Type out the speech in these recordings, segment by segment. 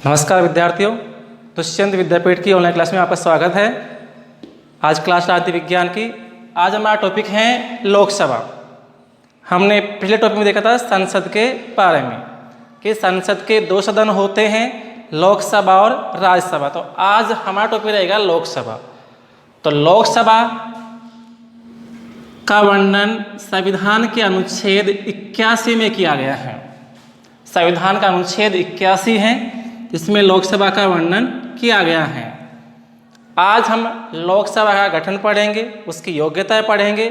नमस्कार विद्यार्थियों, दुष्यंत विद्यापीठ की ऑनलाइन क्लास में आपका स्वागत है। आज क्लास राजनीति विज्ञान की। आज हमारा टॉपिक है लोकसभा। हमने पिछले टॉपिक में देखा था संसद के बारे में कि संसद के दो सदन होते हैं, लोकसभा और राज्यसभा। तो आज हमारा टॉपिक रहेगा लोकसभा। तो लोकसभा का वर्णन संविधान के अनुच्छेद 81 में किया गया है। संविधान का अनुच्छेद 81 है जिसमें लोकसभा का वर्णन किया गया है। आज हम लोकसभा का गठन पढ़ेंगे, उसकी योग्यताएं पढ़ेंगे,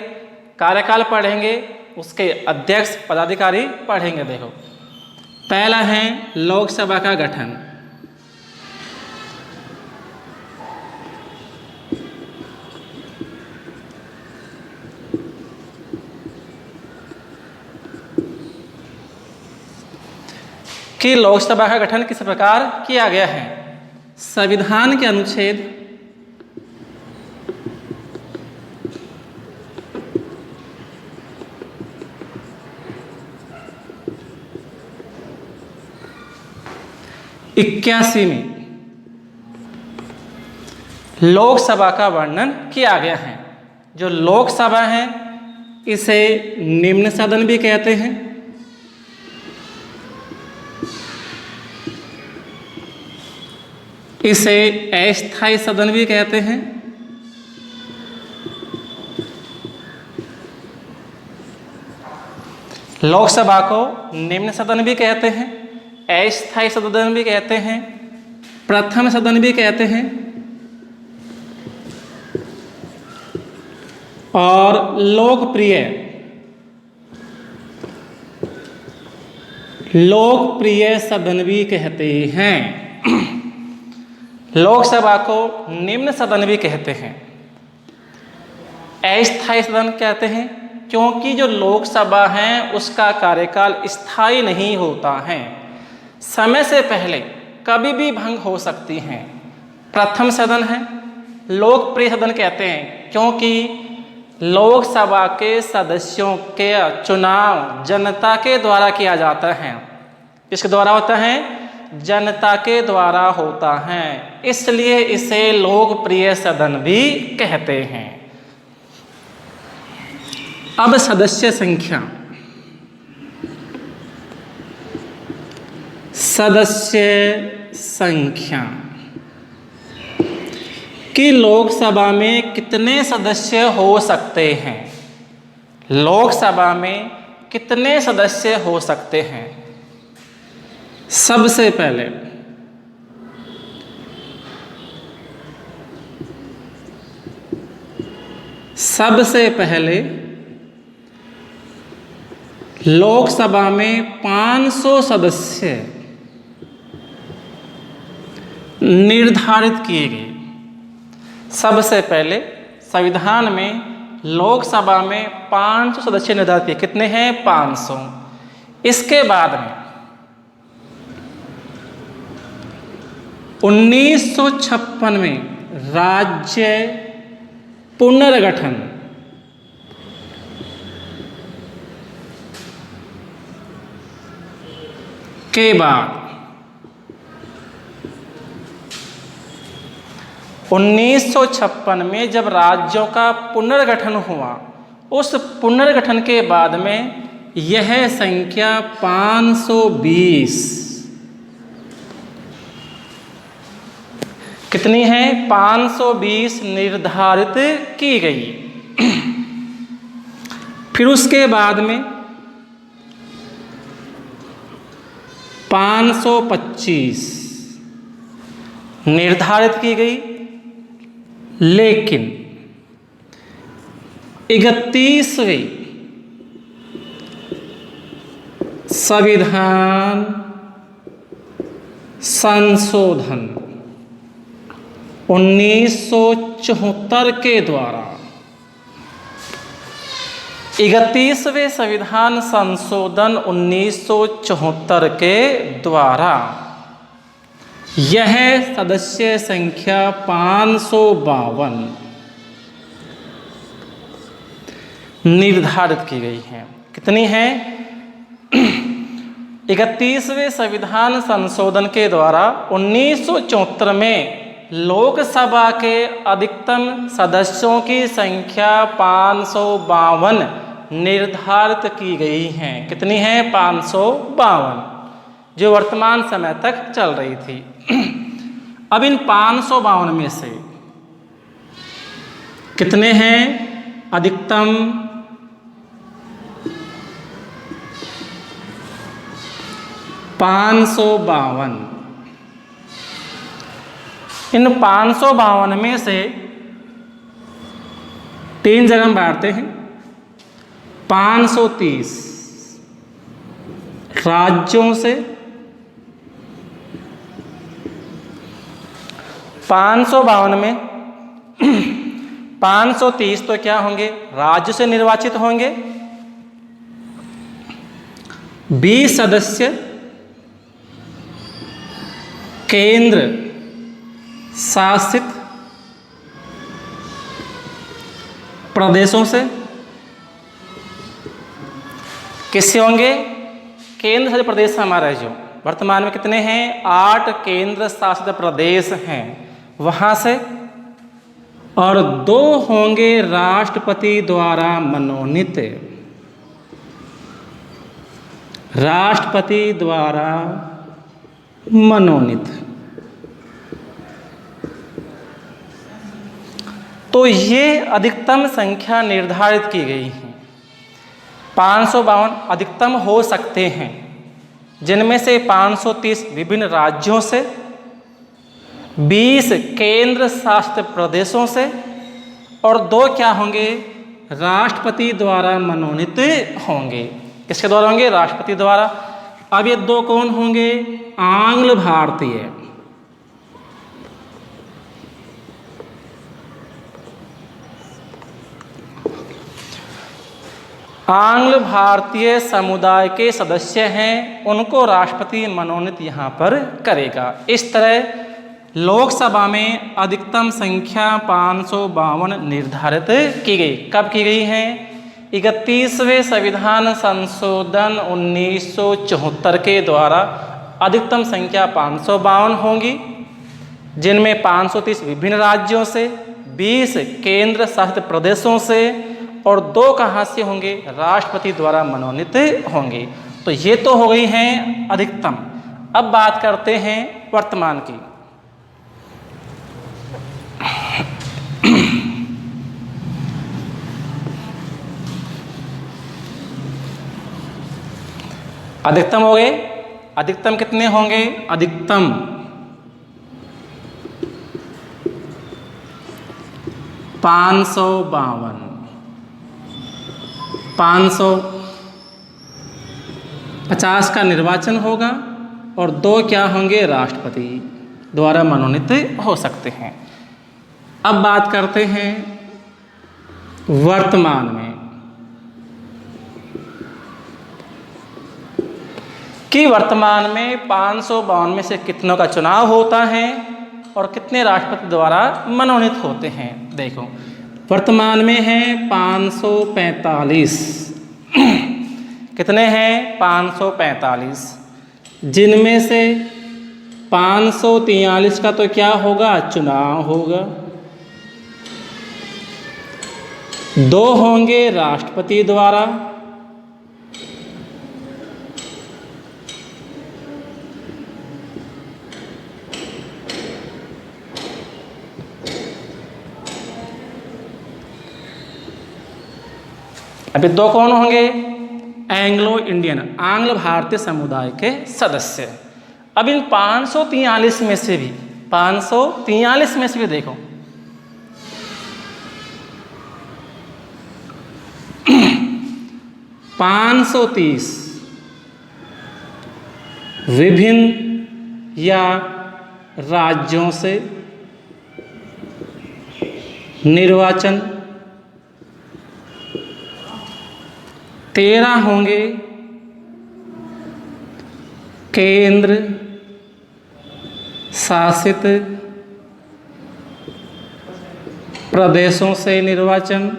कार्यकाल पढ़ेंगे, उसके अध्यक्ष पदाधिकारी पढ़ेंगे। देखो, पहला है लोकसभा का गठन। कि लोकसभा का गठन किस प्रकार किया गया है। संविधान के अनुच्छेद 81 में लोकसभा का वर्णन किया गया है। जो लोकसभा है इसे निम्न सदन भी कहते हैं, इसे अस्थायी सदन भी कहते हैं, लोकसभा को निम्न सदन भी कहते हैं, अस्थायी सदन भी कहते हैं, प्रथम सदन भी कहते हैं और लोकप्रिय सदन भी कहते हैं। लोकसभा को निम्न सदन भी कहते हैं, अस्थायी सदन कहते हैं क्योंकि जो लोकसभा है उसका कार्यकाल स्थायी नहीं होता है, समय से पहले कभी भी भंग हो सकती हैं। प्रथम सदन है। लोकप्रिय सदन कहते हैं क्योंकि लोकसभा के सदस्यों के चुनाव जनता के द्वारा किया जाता है। किसके द्वारा होता है? जनता के द्वारा होता है, इसलिए इसे लोकप्रिय सदन भी कहते हैं। अब सदस्य संख्या कि लोकसभा में कितने सदस्य हो सकते हैं। लोकसभा में कितने सदस्य हो सकते हैं? सबसे पहले लोकसभा में 500 सदस्य निर्धारित किए गए। सबसे पहले संविधान में लोकसभा में 500 सदस्य निर्धारित किए। कितने हैं? 500। इसके बाद में 1956 में राज्य पुनर्गठन के बाद 1956 में जब राज्यों का पुनर्गठन हुआ, उस पुनर्गठन के बाद में यह संख्या 520 कितनी है? 520 निर्धारित की गई। फिर उसके बाद में 525 निर्धारित की गई, लेकिन 31वें संविधान संशोधन 1974 के द्वारा 31वें संविधान संशोधन 1974 के द्वारा यह सदस्य संख्या 552 निर्धारित की गई है। कितनी है? 31वें संविधान संशोधन के द्वारा 1974 में लोकसभा के अधिकतम सदस्यों की संख्या 552 निर्धारित की गई हैं। कितनी है? 552, जो वर्तमान समय तक चल रही थी। अब इन 552 में से कितने हैं अधिकतम? 552। इन 552 में से 3 जगह हम बांटते हैं। 530 राज्यों से, 552 में 530 तो क्या होंगे? राज्य से निर्वाचित होंगे। 20 सदस्य केंद्र शासित प्रदेशों से। किससे होंगे? केंद्र शासित प्रदेश हमारा जो वर्तमान में कितने हैं? 8 केंद्र शासित प्रदेश हैं, वहां से। और 2 होंगे राष्ट्रपति द्वारा मनोनीत। राष्ट्रपति द्वारा मनोनीत। तो ये अधिकतम संख्या निर्धारित की गई है। 552 अधिकतम हो सकते हैं, जिनमें से 530 विभिन्न राज्यों से, 20 केंद्र शासित प्रदेशों से, और 2 क्या होंगे? राष्ट्रपति द्वारा मनोनीत होंगे। किसके द्वारा होंगे? राष्ट्रपति द्वारा। अब ये 2 कौन होंगे? आंग्ल भारतीय। आंग्ल भारतीय समुदाय के सदस्य हैं, उनको राष्ट्रपति मनोनीत यहाँ पर करेगा। इस तरह लोकसभा में अधिकतम संख्या 552 निर्धारित की गई। कब की गई है? 31वें संविधान संशोधन 1974 के द्वारा अधिकतम संख्या 552 होंगी, जिनमें 530 विभिन्न राज्यों से, 20 केंद्र शासित प्रदेशों से, और 2 कहाँ से होंगे? राष्ट्रपति द्वारा मनोनीत होंगे। तो ये तो हो गई हैं अधिकतम। अब बात करते हैं वर्तमान की। अधिकतम हो गए। अधिकतम कितने होंगे? अधिकतम 552। 550 का निर्वाचन होगा, और 2 क्या होंगे? राष्ट्रपति द्वारा मनोनीत हो सकते हैं। अब बात करते हैं वर्तमान में कि वर्तमान में 552 में से कितनों का चुनाव होता है और कितने राष्ट्रपति द्वारा मनोनीत होते हैं। देखो, वर्तमान में है 545। कितने हैं? 545, जिनमें से 543 का तो क्या होगा? चुनाव होगा। 2 होंगे राष्ट्रपति द्वारा, अभी 2 कौन होंगे? एंग्लो इंडियन, आंग्ल भारतीय समुदाय के सदस्य। अब इन 543 में से भी 543 में से भी देखो 530 विभिन्न या राज्यों से निर्वाचन, 13 होंगे केंद्र शासित प्रदेशों से निर्वाचन,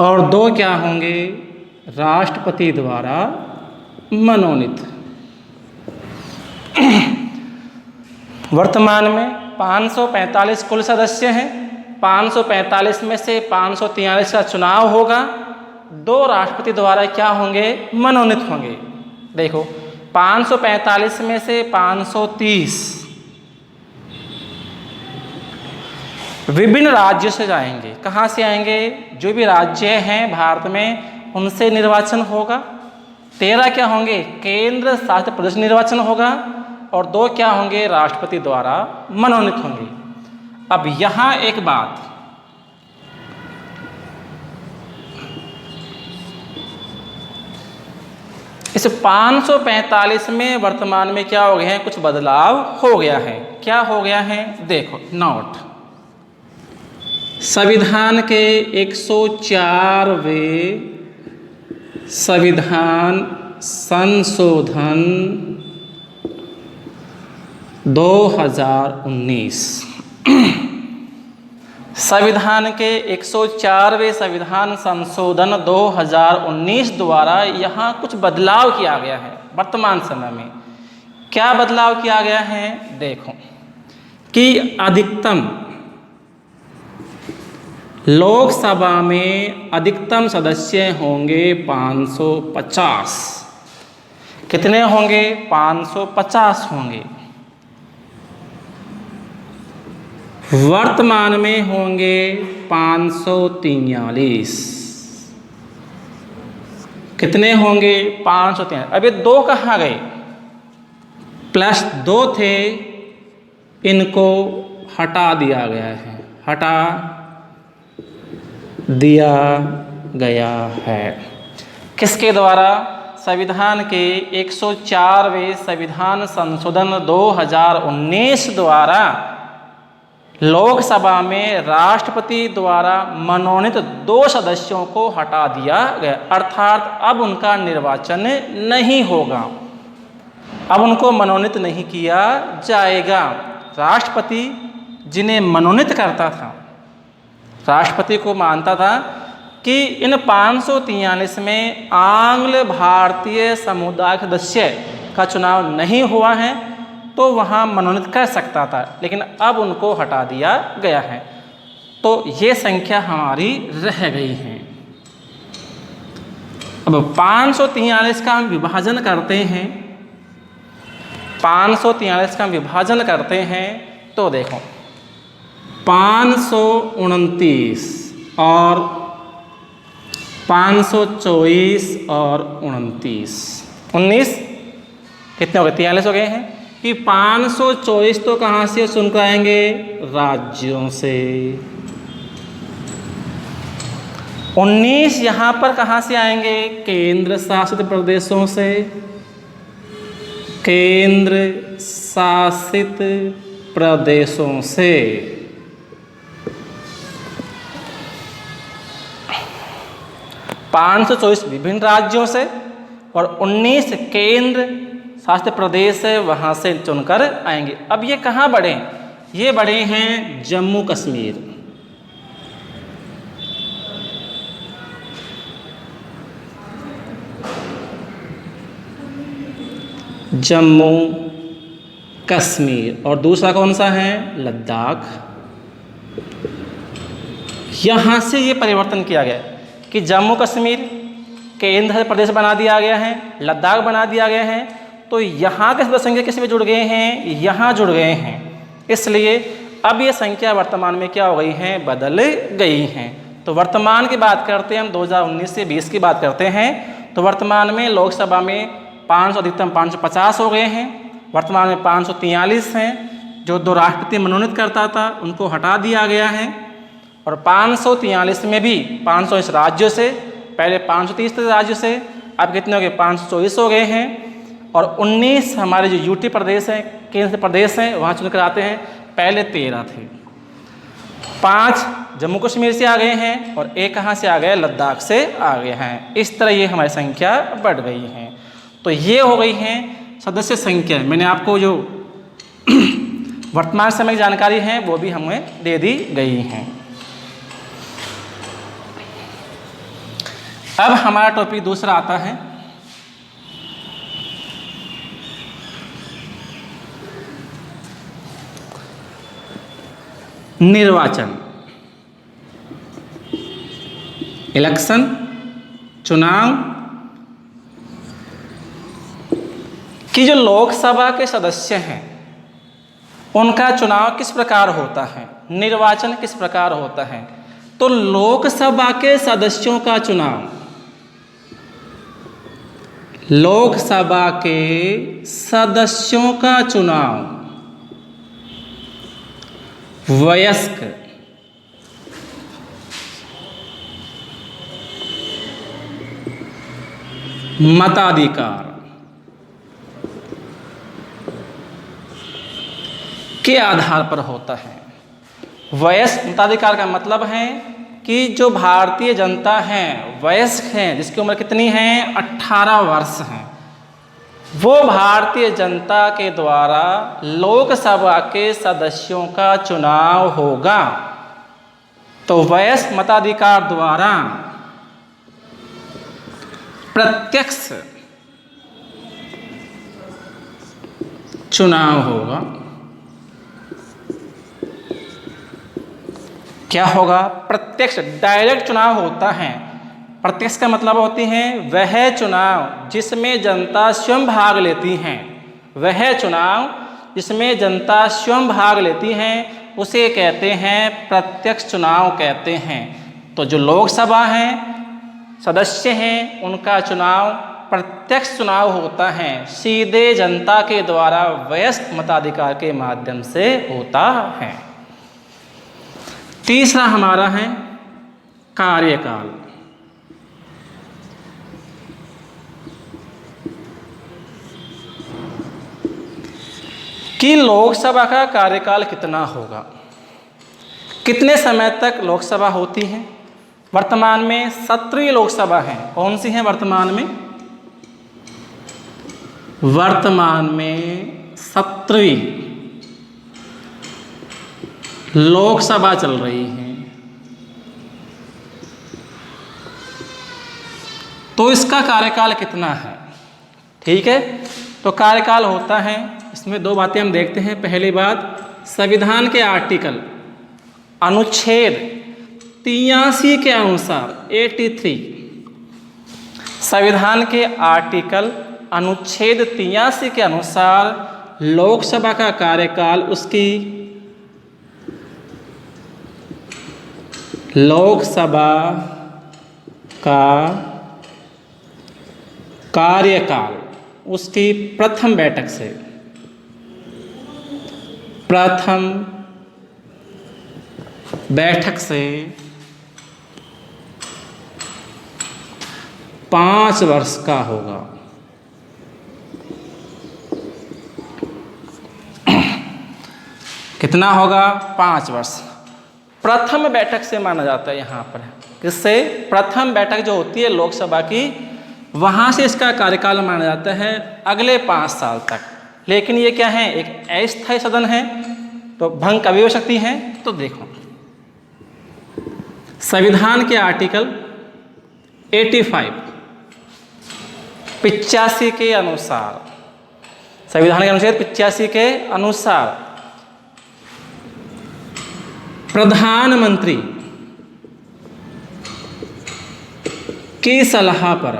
और 2 क्या होंगे? राष्ट्रपति द्वारा मनोनीत। वर्तमान में 545 कुल सदस्य हैं। 545 में से 543 का चुनाव होगा। 2 राष्ट्रपति द्वारा क्या होंगे? मनोनीत होंगे। देखो 545 में से 530 विभिन्न राज्यों से जाएंगे। कहाँ से आएंगे? जो भी राज्य हैं भारत में उनसे निर्वाचन होगा। 13 क्या होंगे? केंद्र शासित प्रदेश निर्वाचन होगा। और 2 क्या होंगे? राष्ट्रपति द्वारा मनोनीत होंगे। अब यहाँ एक बात, इस 545 में वर्तमान में क्या हो गए हैं? कुछ बदलाव हो गया है। क्या हो गया है? देखो नोट, संविधान के 104वें संविधान संशोधन 2019 संविधान के 104वें संविधान संशोधन 2019 द्वारा यहाँ कुछ बदलाव किया गया है। वर्तमान समय में क्या बदलाव किया गया है? देखो कि अधिकतम लोकसभा में अधिकतम सदस्य होंगे 550। कितने होंगे? 550 होंगे। वर्तमान में होंगे 543। कितने होंगे? 543। अब ये 2 कहाँ गए? +2 थे, इनको हटा दिया गया है। हटा दिया गया है किसके द्वारा? संविधान के 104वें संविधान संशोधन 2019 द्वारा लोकसभा में राष्ट्रपति द्वारा मनोनीत 2 सदस्यों को हटा दिया गया। अर्थात अब उनका निर्वाचन नहीं होगा, अब उनको मनोनीत नहीं किया जाएगा। राष्ट्रपति जिन्हें मनोनीत करता था, राष्ट्रपति को मानता था कि इन 543 में आंग्ल भारतीय समुदाय के सदस्य का चुनाव नहीं हुआ है तो वहाँ मनोनीत कर सकता था, लेकिन अब उनको हटा दिया गया है। तो ये संख्या हमारी रह गई है। अब 543 का हम विभाजन करते हैं। 543 का हम विभाजन करते हैं तो देखो 529 और 524 और 19 कितने हो गए? 43 हो गए हैं। कि 524 तो कहाँ से चुनकर आएंगे? राज्यों से। 19 यहाँ पर कहाँ से आएंगे? केंद्र शासित प्रदेशों से। केंद्र शासित प्रदेशों से। 524 विभिन्न राज्यों से और 19 केंद्र शासित प्रदेश है, वहाँ से चुनकर आएंगे। अब ये कहाँ बढ़े? ये बढ़े हैं जम्मू कश्मीर। जम्मू कश्मीर। और दूसरा कौन सा है? लद्दाख। यहाँ से ये परिवर्तन किया गया कि जम्मू कश्मीर केंद्र प्रदेश बना दिया गया है, लद्दाख बना दिया गया है। तो यहाँ के सदस्य संख्या किस में जुड़ गए हैं? यहाँ जुड़ गए हैं। इसलिए अब ये संख्या वर्तमान में क्या हो गई है? बदल गई हैं। तो वर्तमान की बात करते हैं हम, 2019 से 20 की बात करते हैं। तो वर्तमान में लोकसभा में 500 अधिकतम 550 हो गए हैं। वर्तमान में 543 हैं। जो 2 राष्ट्रपति मनोनीत करता था उनको हटा दिया गया है। और 543 में भी 500 राज्यों से, पहले 530 राज्यों से, अब कितने हो गए? 524 हो गए हैं। और 19 हमारे जो यूटी प्रदेश हैं, केंद्र प्रदेश हैं, वहाँ चुनकर आते हैं। पहले 13 थे। 5 जम्मू कश्मीर से आ गए हैं और 1 कहाँ से आ गए? लद्दाख से आ गए हैं। इस तरह ये हमारी संख्या बढ़ गई है। तो ये हो गई हैं सदस्य संख्या। मैंने आपको जो वर्तमान समय की जानकारी है वो भी हमें दे दी गई हैं। अब हमारा टॉपिक दूसरा आता है निर्वाचन, इलेक्शन, चुनाव कि जो लोकसभा के सदस्य हैं उनका चुनाव किस प्रकार होता है, निर्वाचन किस प्रकार होता है। तो लोकसभा के सदस्यों का चुनाव, लोकसभा के सदस्यों का चुनाव वयस्क, मताधिकार के आधार पर होता है। वयस्क मताधिकार का मतलब है कि जो भारतीय जनता है वयस्क हैं, जिसकी उम्र कितनी है 18 वर्ष है, वो भारतीय जनता के द्वारा लोकसभा के सदस्यों का चुनाव होगा। तो वयस्क मताधिकार द्वारा प्रत्यक्ष चुनाव होगा। क्या होगा? प्रत्यक्ष, डायरेक्ट चुनाव होता है। प्रत्यक्ष का मतलब होती है वह चुनाव जिसमें जनता स्वयं भाग लेती हैं, वह चुनाव जिसमें जनता स्वयं भाग लेती हैं उसे कहते हैं प्रत्यक्ष चुनाव कहते हैं। तो जो लोकसभा है सदस्य हैं उनका चुनाव प्रत्यक्ष चुनाव होता है, सीधे जनता के द्वारा वयस्क मताधिकार के माध्यम से होता है। तीसरा हमारा है कार्यकाल। कि लोकसभा का कार्यकाल कितना होगा, कितने समय तक लोकसभा होती है। वर्तमान में 17वीं लोकसभा है। कौन सी है वर्तमान में? वर्तमान में 17वीं लोकसभा चल रही है। तो इसका कार्यकाल कितना है? ठीक है, तो कार्यकाल होता है, इसमें दो बातें हम देखते हैं। पहली बात, संविधान के आर्टिकल अनुच्छेद 83 के अनुसार 83, संविधान के आर्टिकल अनुच्छेद 83 के अनुसार लोकसभा का कार्यकाल उसकी लोकसभा का कार्यकाल उसकी प्रथम बैठक से, प्रथम बैठक से 5 वर्ष का होगा। कितना होगा? 5 वर्ष। प्रथम बैठक से माना जाता है यहाँ पर। किससे? प्रथम बैठक जो होती है लोकसभा की, वहाँ से इसका कार्यकाल माना जाता है अगले 5 साल तक। लेकिन ये क्या है? एक अस्थायी सदन है, तो भंग कभी हो सकती है। तो देखो, संविधान के आर्टिकल 85 के अनुसार, संविधान के अनुच्छेद 85 के अनुसार प्रधानमंत्री की सलाह पर,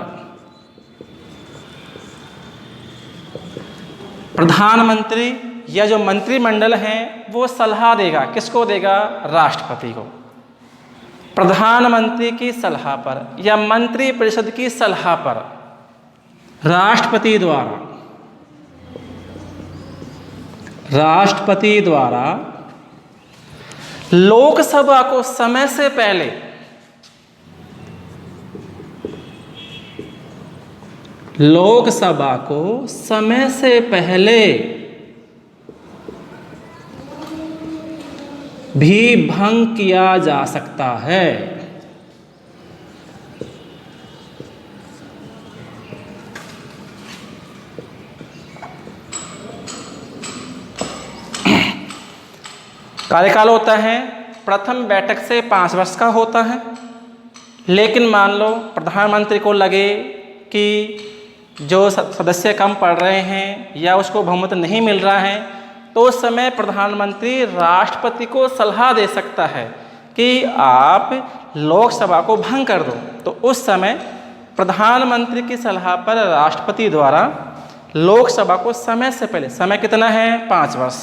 प्रधानमंत्री या जो मंत्रिमंडल है वो सलाह देगा। किसको देगा? राष्ट्रपति को। प्रधानमंत्री की सलाह पर या मंत्री परिषद की सलाह पर राष्ट्रपति द्वारा लोकसभा को समय से पहले भी भंग किया जा सकता है। कार्यकाल होता है प्रथम बैठक से 5 वर्ष का होता है, लेकिन मान लो प्रधानमंत्री को लगे कि जो सदस्य कम पड़ रहे हैं या उसको बहुमत नहीं मिल रहा है, तो उस समय प्रधानमंत्री राष्ट्रपति को सलाह दे सकता है कि आप लोकसभा को भंग कर दो। तो उस समय प्रधानमंत्री की सलाह पर राष्ट्रपति द्वारा लोकसभा को समय से पहले, समय कितना है 5 वर्ष,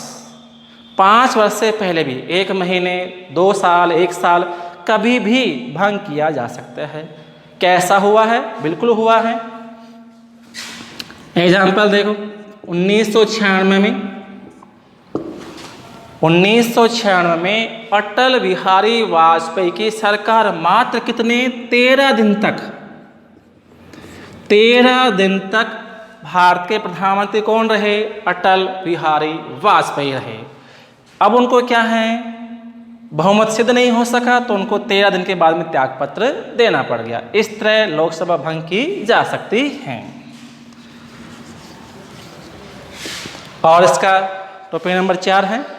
5 वर्ष से पहले भी 1 महीने, 2 साल, 1 साल कभी भी भंग किया जा सकता है। कैसा हुआ है? बिल्कुल हुआ है। एग्जाम्पल देखो, 1996 में अटल बिहारी वाजपेयी की सरकार मात्र कितने 13 दिन तक भारत के प्रधानमंत्री कौन रहे? अटल बिहारी वाजपेयी रहे। अब उनको क्या है, बहुमत सिद्ध नहीं हो सका, तो उनको 13 दिन के बाद में त्यागपत्र देना पड़ गया। इस तरह लोकसभा भंग की जा सकती है। और इसका टॉपिक नंबर 4 है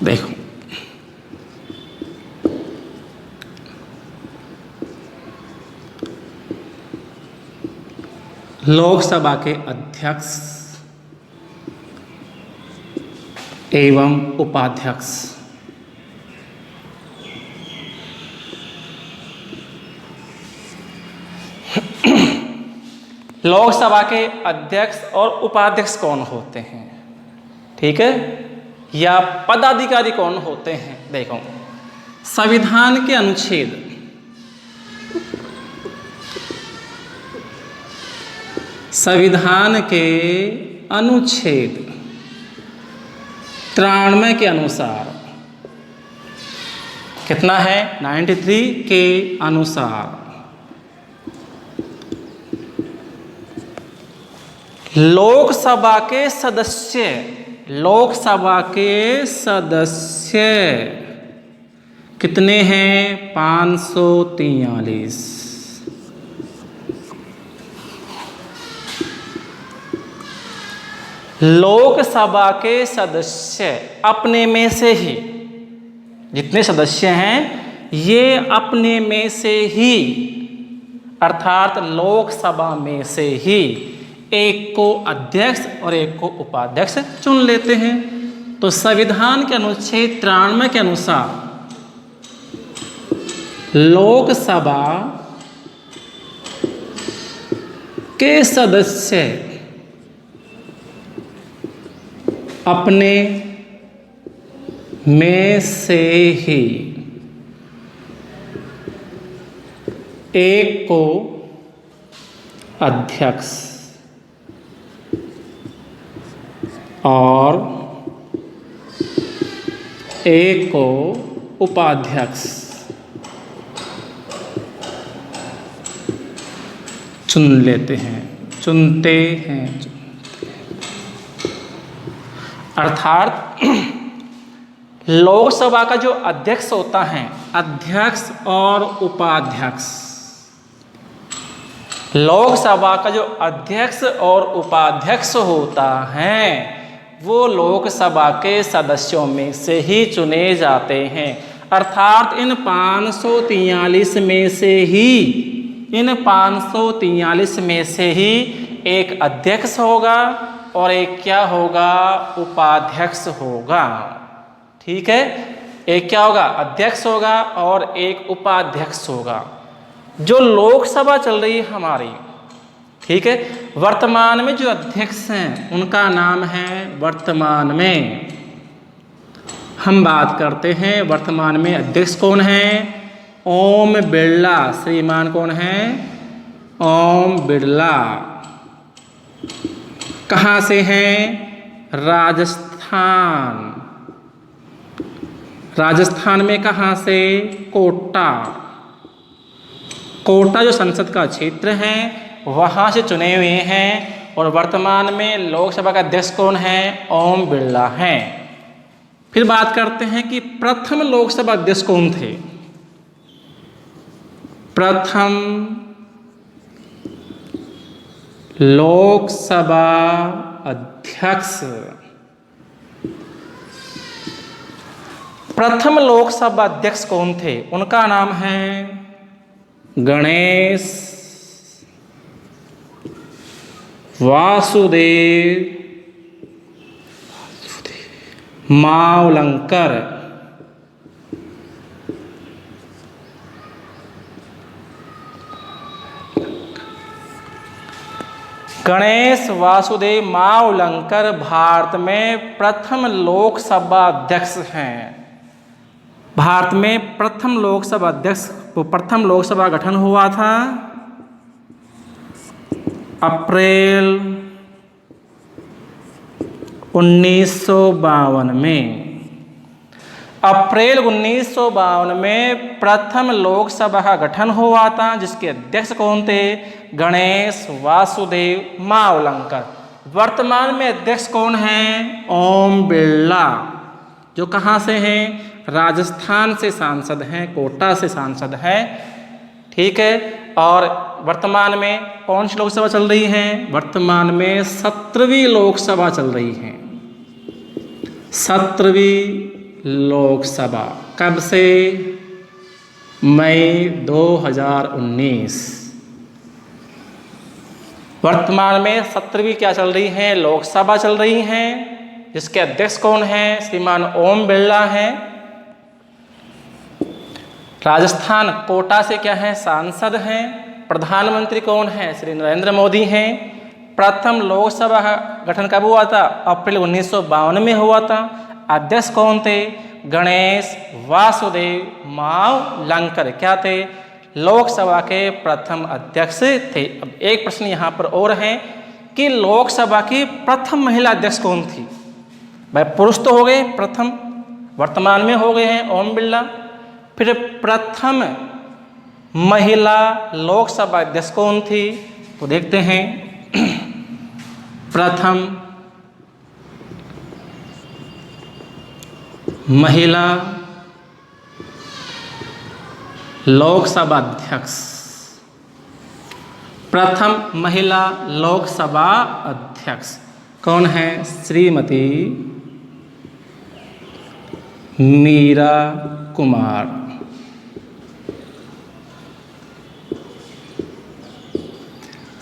देखो, लोकसभा के अध्यक्ष एवं उपाध्यक्ष लोकसभा के अध्यक्ष और उपाध्यक्ष कौन होते हैं, ठीक है, या पदाधिकारी कौन होते हैं? देखो, संविधान के अनुच्छेद 93 के अनुसार कितना है? 93 के अनुसार लोकसभा के सदस्य कितने हैं? 543। लोकसभा के सदस्य अपने में से ही, जितने सदस्य हैं ये अपने में से ही, अर्थात लोकसभा में से ही एक को अध्यक्ष और एक को उपाध्यक्ष चुन लेते हैं। तो संविधान के अनुच्छेद 93 के अनुसार लोकसभा के सदस्य अपने में से ही एक को अध्यक्ष और एक को उपाध्यक्ष चुनते हैं। अर्थात लोकसभा का जो अध्यक्ष होता है, अध्यक्ष और उपाध्यक्ष, लोकसभा का जो अध्यक्ष और उपाध्यक्ष होता है वो लोकसभा के सदस्यों में से ही चुने जाते हैं। अर्थात इन 543 में से ही एक अध्यक्ष होगा और एक क्या होगा? उपाध्यक्ष होगा। ठीक है, एक क्या होगा? अध्यक्ष होगा और एक उपाध्यक्ष होगा। जो लोकसभा चल रही है हमारी, ठीक है, वर्तमान में जो अध्यक्ष हैं उनका नाम है, वर्तमान में हम बात करते हैं, वर्तमान में अध्यक्ष कौन है? ओम बिरला। श्रीमान कौन है? ओम बिरला। कहाँ से हैं? राजस्थान। राजस्थान में कहाँ से? कोटा। कोटा जो संसद का क्षेत्र है वहाँ से चुने हुए हैं। और वर्तमान में लोकसभा का अध्यक्ष कौन है? ओम बिरला हैं। फिर बात करते हैं कि प्रथम लोकसभा अध्यक्ष कौन थे? प्रथम लोकसभा अध्यक्ष। प्रथम लोकसभा अध्यक्ष कौन थे? उनका नाम है गणेश वासुदेव मावलंकर। गणेश वासुदेव मावलंकर भारत में प्रथम लोकसभा अध्यक्ष हैं। भारत में प्रथम लोकसभा अध्यक्ष प्रथम लोकसभा गठन हुआ था अप्रैल 1952 में। अप्रैल 1952 में प्रथम लोकसभा का गठन हुआ था, जिसके अध्यक्ष कौन थे? गणेश वासुदेव मावलंकर। वर्तमान में अध्यक्ष कौन हैं? ओम बिरला, जो कहाँ से हैं? राजस्थान से सांसद हैं, कोटा से सांसद हैं। ठीक है। और वर्तमान में कौन सी लोकसभा चल रही है? वर्तमान में 17वीं लोकसभा चल रही है। 17वीं लोकसभा कब से? मई 2019। वर्तमान में 17वीं क्या चल रही है? लोकसभा चल रही है, जिसके अध्यक्ष कौन है? श्रीमान ओम बिरला हैं। राजस्थान कोटा से क्या है? सांसद हैं। प्रधानमंत्री कौन है? श्री नरेंद्र मोदी हैं। प्रथम लोकसभा का गठन कब हुआ था? अप्रैल 1952 में हुआ था। अध्यक्ष कौन थे? गणेश वासुदेव मावलंकर क्या थे? लोकसभा के प्रथम अध्यक्ष थे। अब एक प्रश्न यहाँ पर और है कि लोकसभा की प्रथम महिला अध्यक्ष कौन थी? भाई पुरुष तो हो गए प्रथम, वर्तमान में हो गए हैं ओम बिरला। फिर प्रथम महिला लोकसभा अध्यक्ष कौन थी? तो देखते हैं। प्रथम महिला लोकसभा अध्यक्ष, प्रथम महिला लोकसभा अध्यक्ष कौन है? श्रीमती मीरा कुमार।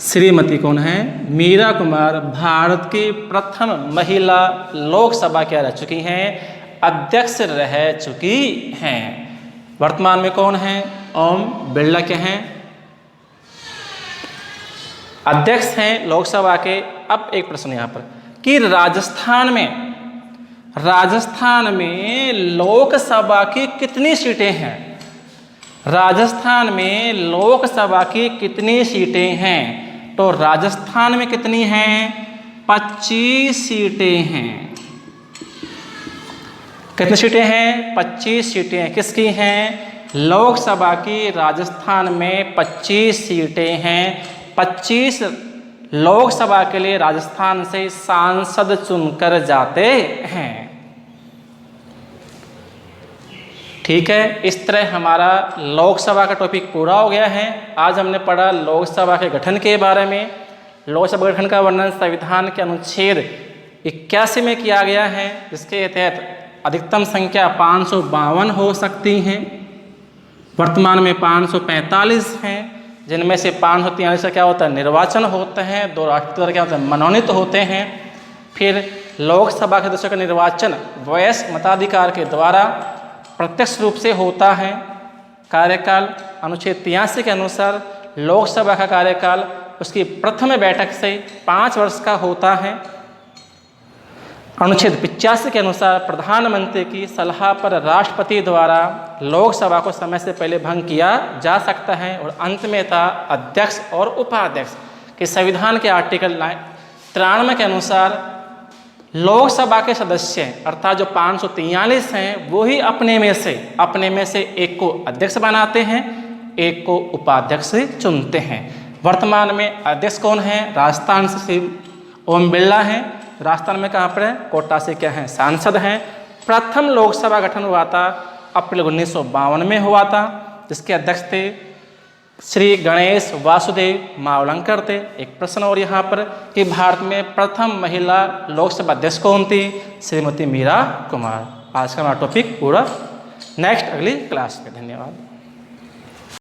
श्रीमती कौन है? मीरा कुमार भारत की प्रथम महिला लोकसभा क्या रह चुकी हैं? अध्यक्ष रह चुकी हैं। वर्तमान में कौन है? ओम बिरला के हैं, अध्यक्ष हैं लोकसभा के। अब एक प्रश्न यहाँ पर कि राजस्थान में लोकसभा की कितनी सीटें हैं? राजस्थान में लोकसभा की कितनी सीटें हैं? तो राजस्थान में कितनी हैं? 25 सीटें हैं। कितनी सीटें हैं? 25 सीटें किसकी हैं? लोकसभा की राजस्थान में 25 सीटें हैं। 25 लोकसभा के लिए राजस्थान से सांसद चुनकर जाते हैं। ठीक है। इस तरह हमारा लोकसभा का टॉपिक पूरा हो गया है। आज हमने पढ़ा लोकसभा के गठन के बारे में। लोकसभा गठन का वर्णन संविधान के अनुच्छेद 81 में किया गया है, जिसके तहत अधिकतम संख्या 552 हो सकती हैं। वर्तमान में 545 हैं, जिनमें से 543 का क्या होता है? निर्वाचन होते हैं। 2 राष्ट्रपति द्वारा क्या होता है? मनोनीत होते हैं। फिर लोकसभा के सदस्यों का निर्वाचन वयस्क मताधिकार के द्वारा प्रत्यक्ष रूप से होता है। कार्यकाल अनुच्छेद 83 के अनुसार लोकसभा का कार्यकाल उसकी प्रथम बैठक से 5 वर्ष का होता है। अनुच्छेद 85 के अनुसार प्रधानमंत्री की सलाह पर राष्ट्रपति द्वारा लोकसभा को समय से पहले भंग किया जा सकता है। और अंत में था अध्यक्ष और उपाध्यक्ष के संविधान के आर्टिकल 93 के अनुसार लोकसभा के सदस्य अर्थात जो 543 हैं वो ही अपने में से एक को अध्यक्ष बनाते हैं, एक को उपाध्यक्ष चुनते हैं। वर्तमान में अध्यक्ष कौन है? राजस्थान से श्री ओम बिरला हैं। राजस्थान में कहाँ पर है? कोटा से क्या है? सांसद हैं। प्रथम लोकसभा गठन हुआ था अप्रैल 1952 में हुआ था, जिसके अध्यक्ष थे श्री गणेश वासुदेव मावलंकर थे। एक प्रश्न और यहाँ पर कि भारत में प्रथम महिला लोकसभा अध्यक्ष कौन थी? श्रीमती मीरा कुमार। आज का हमारा टॉपिक पूरा। नेक्स्ट अगली क्लास में। धन्यवाद।